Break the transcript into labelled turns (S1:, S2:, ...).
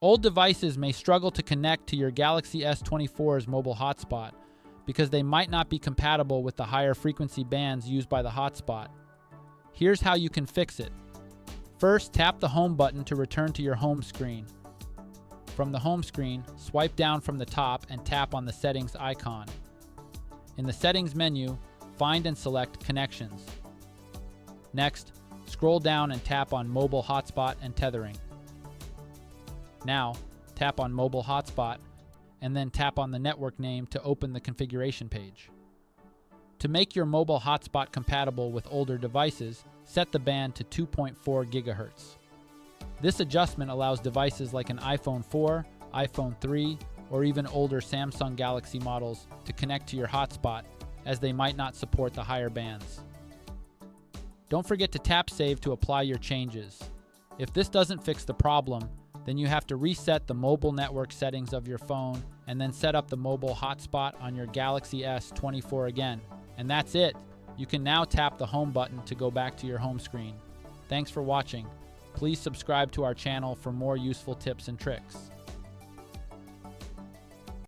S1: Old devices may struggle to connect to your Galaxy S24's mobile hotspot because they might not be compatible with the higher frequency bands used by the hotspot. Here's how you can fix it. First, tap the home button to return to your home screen. From the home screen, swipe down from the top and tap on the settings icon. In the settings menu, find and select Connections. Next, scroll down and tap on Mobile Hotspot and Tethering. Now, tap on Mobile Hotspot and then tap on the network name to open the configuration page. To make your mobile hotspot compatible with older devices, set the band to 2.4 GHz. This adjustment allows devices like an iPhone 4, iPhone 3, or even older Samsung Galaxy models to connect to your hotspot, as they might not support the higher bands. Don't forget to tap Save to apply your changes. If this doesn't fix the problem, then you have to reset the mobile network settings of your phone and then set up the mobile hotspot on your Galaxy S24 again. And that's it! You can now tap the home button to go back to your home screen. Thanks for watching. Please subscribe to our channel for more useful tips and tricks.